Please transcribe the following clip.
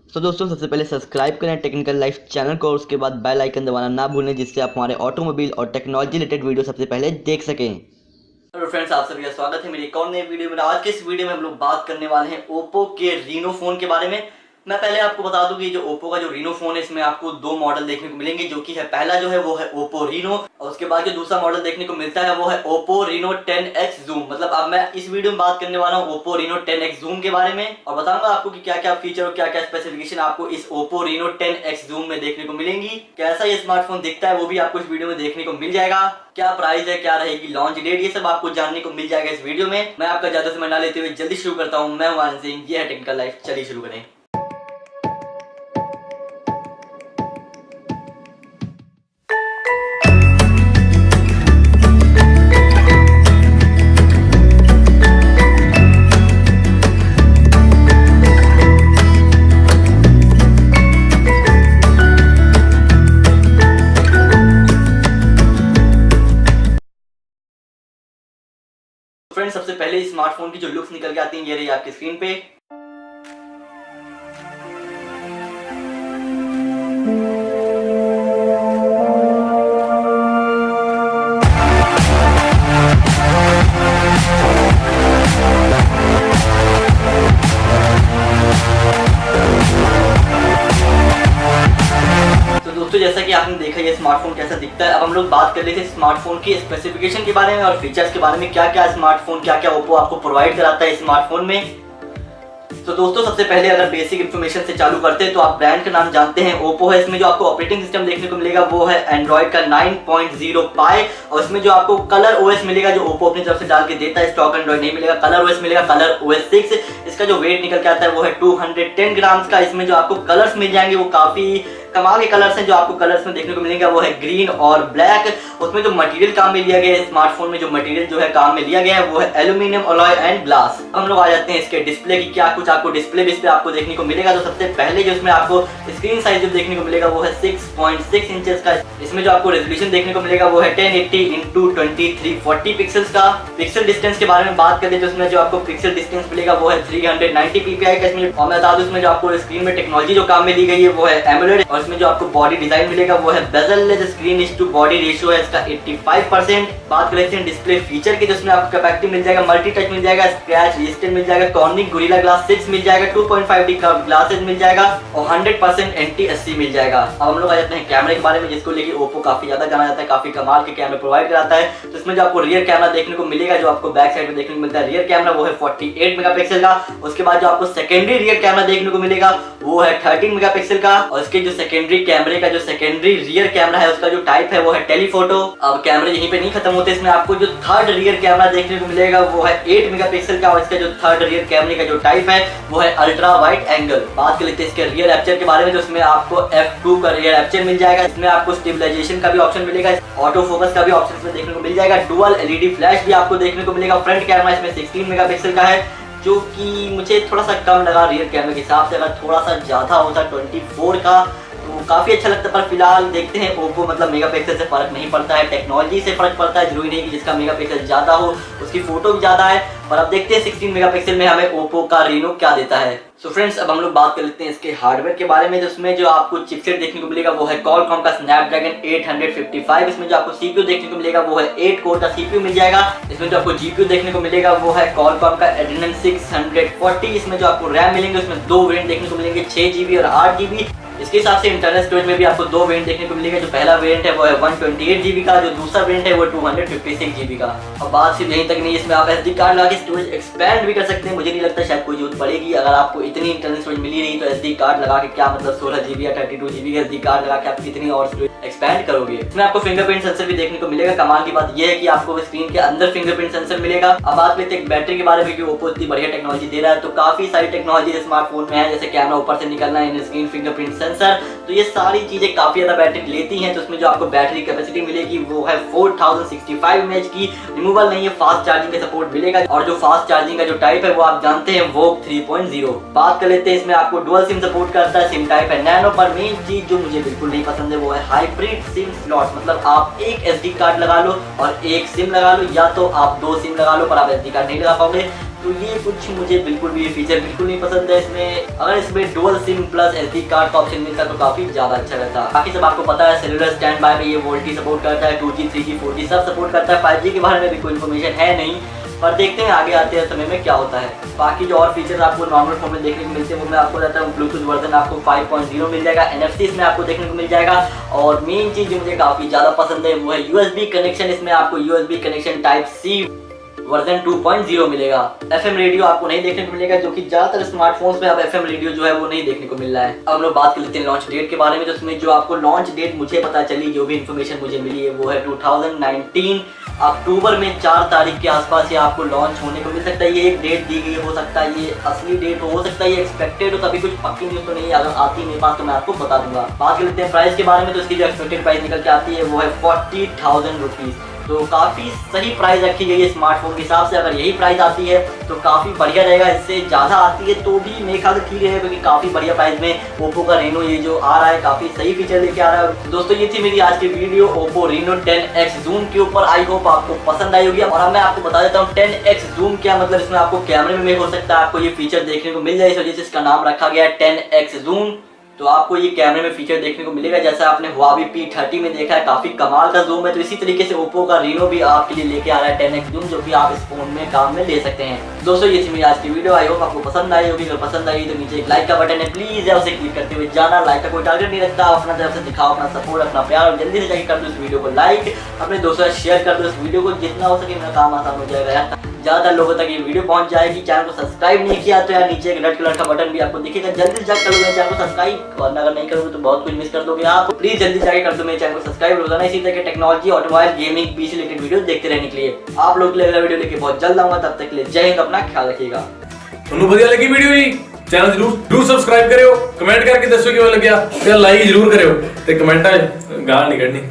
तो दोस्तों सबसे पहले सब्सक्राइब करें टेक्निकल लाइफ चैनल को और उसके बाद बेल आइकन दबाना ना भूलें, जिससे आप हमारे ऑटोमोबाइल और टेक्नोलॉजी रिलेटेड वीडियो सबसे पहले देख सकें। हेलो फ्रेंड्स, आप सभी का स्वागत है मेरी एक और नई वीडियो में। आज के इस वीडियो में हम लोग बात करने वाले हैं ओप्पो के रीनो फोन के बारे में। मैं पहले आपको बता दूं कि जो ओप्पो का जो रीनो फोन है इसमें आपको दो मॉडल देखने को मिलेंगे, जो कि है पहला जो है वो है ओप्पो रीनो और उसके बाद जो दूसरा मॉडल देखने को मिलता है वो है ओप्पो रीनो 10X जूम। मतलब अब मैं इस वीडियो में बात करने वाला हूँ ओप्पो रीनो 10X जूम के बारे में और बताऊंगा आपको कि क्या क्या फीचर और क्या क्या स्पेसिफिकेशन आपको इस ओप्पो रीनो 10X जूम में देखने को मिलेंगी। कैसा ये स्मार्टफोन दिखता है वो भी आपको इस वीडियो में देखने को मिल जाएगा। क्या प्राइस है, क्या रहेगी लॉन्च डेट, ये सब आपको जानने को मिल जाएगा इस वीडियो में। मैं आपका ज्यादा समय ना लेते हुए जल्दी शुरू करता हूँ। मैं हूं आनंद सिंह, ये है टेक्निकल लाइफ। चलिए शुरू करें। फ्रेंड्स, सबसे पहले स्मार्टफोन की जो लुक्स निकल के आती हैं ये रही आपकी स्क्रीन पे। तो दोस्तों, जैसा कि आपने देखा ये स्मार्टफोन कैसा दिखता है। अब हम लोग बात कर लेते हैं स्मार्टफोन की स्पेसिफिकेशन के बारे में और फीचर्स के बारे में। क्या क्या स्मार्टफोन, क्या क्या ओप्पो आपको प्रोवाइड कराता है स्मार्टफोन में। तो दोस्तों, सबसे पहले अगर बेसिक इन्फॉर्मेशन से चालू करते हैं तो आप ब्रांड का नाम जानते हैं, ओप्पो है। इसमें जो आपको ऑपरेटिंग सिस्टम देखने को मिलेगा वो है एंड्रॉइड का 9.0 पाई और इसमें जो आपको कलर ओएस मिलेगा, जो ओप्पो अपनी तरफ से डाल के देता है, स्टॉक एंड्रॉइड नहीं मिलेगा, कलर ओएस मिलेगा, कलर ओएस 6। इसका जो वेट निकल के आता है वो है 210 ग्राम्स का। इसमें जो आपको कलर्स मिल जाएंगे वो काफी कमाल के कलर्स हैं। जो आपको कलर्स में देखने को मिलेगा वो है ग्रीन और ब्लैक। उसमें जो मटेरियल काम में लिया गया है, स्मार्टफोन में जो मटेरियल जो है काम में लिया गया है वो है एल्यूमिनियम अलॉय एंड ग्लास। हम लोग आ जाते हैं इसके डिस्प्ले की। क्या कुछ आपको डिस्प्ले भी इस पे आपको देखने को मिलेगा। तो सबसे पहले जो इसमें आपको स्क्रीन साइज जो देखने को मिलेगा वो है 6.6 इंचेस का। इसमें जो आपको रेजोल्यूशन देखने को मिलेगा वो है 1080x2340 पिक्सल्स का। पिक्सल डिस्टेंस के बारे में बात करें तो इसमें जो आपको पिक्सल डिस्टेंस मिलेगा वो है 390 ppi का। इसमें और मैं बता दूं इसमें जो आपको स्क्रीन में टेक्नोलॉजी जो काम में ली गई है वो है एमोलेड और इसमें जो आपको बॉडी डिजाइन मिलेगा वो है bezel screen is to body ratio है इसका 85%। बात करते हैं डिस्प्ले फीचर की, जिसमें आपको कैपेसिटी मिल जाएगा, मल्टी टच मिल जाएगा, स्क्रैच रेजिस्टेंट मिल जाएगा, कॉर्निंग गोरिल्ला ग्लास 6 मिल जाएगा, 2.5D का ग्लासेस मिल जाएगा और 100% एंटी-SC मिल जाएगा। अब हम लोग आ जाते हैं कैमरे के बारे में, जिसको लेके ओप्पो काफी ज्यादा जाना जाता है, काफी कमाल के कैमरे प्रोवाइड कराता है। तो इसमें जो आपको रियर कैमरा देखने को मिलेगा, जो आपको बैक साइड में देखने को मिलता है रियर कैमरा वो है 48 मेगापिक्सल का। उसके बाद जो आपको सेकेंडरी रियर कैमरा देखने को मिलेगा वो है 13 मेगापिक्सल का और इसके जो सेकेंडरी कैमरे का जो सेकेंडरी रियर कैमरा है उसका जो टाइप है वो है टेलीफोटो। अब कैमरे यहीं पे नहीं खत्म होते, इसमें आपको जो थर्ड रियर कैमरा देखने को मिलेगा वो है 8 मेगापिक्सल का और इसका जो थर्ड रियर कैमरे का जो टाइप है वो है अल्ट्रा वाइड एंगल। बात कर लेते हैं इसके रियर एपर्चर के बारे में। तो इसमें आपको f2 का रियर एपर्चर मिल जाएगा। इसमें आपको स्टेबलाइजेशन का भी ऑप्शन मिलेगा, ऑटो फोकस का भी ऑप्शन इसमें देखने को मिल जाएगा, डुअल एलईडी फ्लैश भी आपको देखने को मिलेगा। फ्रंट कैमरा इसमें 16 मेगापिक्सल का है, जो कि मुझे थोड़ा सा कम लगा रियर कैमरे के हिसाब से। अगर थोड़ा सा ज्यादा होता 24 का तो काफी अच्छा लगता है, पर फिलहाल देखते हैं ओप्पो मतलब मेगापिक्सल से फर्क नहीं पड़ता है, टेक्नोलॉजी से फर्क पड़ता है। जरूरी नहीं कि जिसका मेगापिक्सल ज्यादा हो उसकी फोटो भी ज्यादा है। पर अब देखते हैं 16 मेगापिक्सल में हमें ओप्पो का रीनो क्या देता है। सो फ्रेंड्स, अब हम लोग बात कर लेते हैं इसके हार्डवेयर के बारे में। जिसमें जो आपको चिपसेट देखने को मिलेगा वो है क्वालकॉम का स्नैपड्रैगन 855। इसमें जो आपको सीपीयू देखने को मिलेगा वो है 8 कोर का सीपीयू मिल जाएगा। इसमें जो आपको जीपीयू देखने को मिलेगा वो है क्वालकॉम का एड्रेनल 640। इसमें जो आपको रैम मिलेंगे उसमें दो वेरिएंट देखने को मिलेंगे, 6GB और 8GB। इसके हिसाब से इंटरनल स्टोरेज में भी आपको दो वेरिएंट देखने को मिलेगा। जो पहला वेरिएंट है वो है 128GB का, जो दूसरा वेरिएंट है वो 256GB का। अब बात सिर्फ यहीं तक नहीं, इसमें आप SD कार्ड लगा के स्टोरेज एक्सपैंड भी कर सकते हैं। मुझे नहीं लगता शायद कोई जरूरत पड़ेगी। अगर आपको इतनी इंटरनल स्टोरेज मिली नहीं तो SD कार्ड लगा के क्या मतलब 16GB या 32GB का SD कार्ड लगा के आप कितनी और स्टोरेज एक्सपैंड करोगे। इसमें आपको फिंगरप्रिंट सेंसर भी देखने को मिलेगा। कमाल की बात यह है कि आपको स्क्रीन के अंदर फिंगरप्रिंट सेंसर मिलेगा। अब बात लेते हैं बैटरी के बारे में कि ओप्पो इतनी बढ़िया टेक्नोलॉजी दे रहा है। तो काफी सारी टेक्नोलॉजी स्मार्टफोन में है, जैसे कैमरा ऊपर से निकलना है, इन स्क्रीन फिंगरप्रिंट सेंसर। तो ये सारी चीजें काफी ज्यादा बैटरी लेती हैं। तो उसमें जो आपको बैटरी कैपेसिटी मिलेगी वो है 4065 mAh की। रिमूवल नहीं है, फास्ट चार्जिंग का सपोर्ट मिलेगा और जो फास्ट चार्जिंग का जो टाइप है वो आप जानते हैं वो 3.0। बात कर लेते हैं, इसमें आपको डुअल सिम सपोर्ट करता है, सिम टाइप है नैनो। पर मेन चीज जो मुझे बिल्कुल नहीं पसंद है वो है हाइब्रिड सिम स्लॉट। मतलब आप एक SD कार्ड लगा लो और एक सिम लगा लो, या तो आप दो सिम लगा लो पर आप SD कार्ड नहीं लगा पाओगे। तो ये कुछ मुझे बिल्कुल भी ये फीचर बिल्कुल नहीं पसंद है इसमें। अगर इसमें dual SIM plus SD card का ऑप्शन मिलता तो काफी ज्यादा अच्छा रहता। बाकी सब आपको पता है, सेलुलर स्टैंड बाय में ये वोल्टी सपोर्ट करता है, 2G 3G 4G सब सपोर्ट करता है। 5G के बारे में भी कोई इन्फॉर्मेशन है नहीं, पर देखते हैं आगे आते हैं समय में क्या होता है। बाकी जो और फीचर्स आपको नॉर्मल फोन में देखने को मिलते हैं वो मैं आपको बताता हूँ। ब्लूटूथ वर्जन आपको 5.0 मिल जाएगा, NFC इसमें आपको देखने को मिल जाएगा, और मेन चीज जो मुझे काफी ज्यादा पसंद है वो है USB कनेक्शन। इसमें आपको USB कनेक्शन Type-C वर्जन 2.0 मिलेगा। FM रेडियो आपको नहीं देखने को मिलेगा, जो कि ज्यादातर स्मार्टफोन्स में अब FM रेडियो जो है वो नहीं देखने को मिल रहा है। अब हम लोग बात कर लेते हैं लॉन्च डेट के बारे में। तो इसमें जो आपको लॉन्च डेट मुझे पता चली, जो भी इन्फॉर्मेशन मुझे मिली है वो है 2019 अक्टूबर में 4 तारीख के आसपास ये आपको लॉन्च होने को मिल सकता है। ये एक डेट दी गई, हो सकता है ये असली डेट हो सकता है ये एक्सपेक्टेड हो, तभी कुछ पक्की न्यूज तो नहीं है। अगर आती है मेरे पास तो मैं आपको बता दूंगा। बात कर लेते हैं प्राइस के बारे में। तो इसकी जो एक्सपेक्टेड प्राइस निकल के आती है वो है 40,000 रुपीज। तो काफी सही प्राइस रखी गई है स्मार्टफोन के हिसाब से। अगर यही प्राइस आती है तो काफी बढ़िया रहेगा, इससे ज्यादा आती है तो भी मेरे ख्याल से ठीक है, क्योंकि काफी बढ़िया प्राइस में ओप्पो का रेनो ये जो आ रहा है काफी सही फीचर लेके आ रहा है। दोस्तों ये थी मेरी आज की video Oppo Reno 10X zoom के ऊपर। आई होप आपको पसंद आई होगी। और अब मैं आपको बता देता हूँ 10X जूम क्या मतलब। इसमें आपको कैमरे में हो सकता है आपको ये फीचर देखने को मिल जाए, इस वजह से इसका नाम रखा गया है 10X जूम। तो आपको ये कैमरे में फीचर देखने को मिलेगा, जैसा आपने Huawei P30 में देखा है, काफी कमाल का जूम है। तो इसी तरीके से ओप्पो का रेनो भी आपके लिए लेके आ रहा है 10X जूम, जो कि आप इस फोन में काम में ले सकते हैं। दोस्तों ये थी मेरी आज की वीडियो। आई होप आपको पसंद आई होगी। अगर पसंद आई तो नीचे एक लाइक का बटन है, प्लीज उसे क्लिक करते हुए जाना। लाइक का कोई टारगेट नहीं रखता, अपना तरफ से दिखाओ अपना सपोर्ट, अपना प्यार, और जल्दी से जाकर कर दो इस वीडियो को लाइक, अपने दोस्तों से शेयर कर दो इस वीडियो को, जितना हो सके मेरा काम आसान हो जाएगा यार, ज्यादा लोगों तक ये वीडियो पहुंच जाएगी। चैनल को सब्सक्राइब नहीं किया तो यार नीचे एक रेड कलर का बटन भी आपको दिखेगा, जल्दी से जाकर कर लो मेरे चैनल को सब्सक्राइब, वरना अगर नहीं करोगे तो बहुत कुछ मिस कर दोगे आप। प्लीज जल्दी जाकर कर दो मेरे चैनल को सब्सक्राइब। रोजाना इसी तरह के technology, automobile, gaming, PC related video देखते रहने के लिए आप लोग के लिए अगला वीडियो लेके बहुत जल्द आऊंगा। तब तक के लिए जय हिंद, अपना ख्याल रखिएगा। ਤੁਹਾਨੂੰ ਵਧੀਆ ਲੱਗੀ ਵੀਡੀਓ ਜੀ, ਚੈਨਲ ਜਰੂਰ ਸਬਸਕ੍ਰਾਈਬ ਕਰਿਓ, ਕਮੈਂਟ ਕਰਕੇ ਦੱਸੋ ਕਿਵੇਂ ਲੱਗਿਆ ਤੇ ਲਾਈਕ ਜਰੂਰ ਕਰਿਓ ਤੇ ਕਮੈਂਟਾਂ ਗਾਲ ਨਹੀਂ ਕੱਢਣੀ।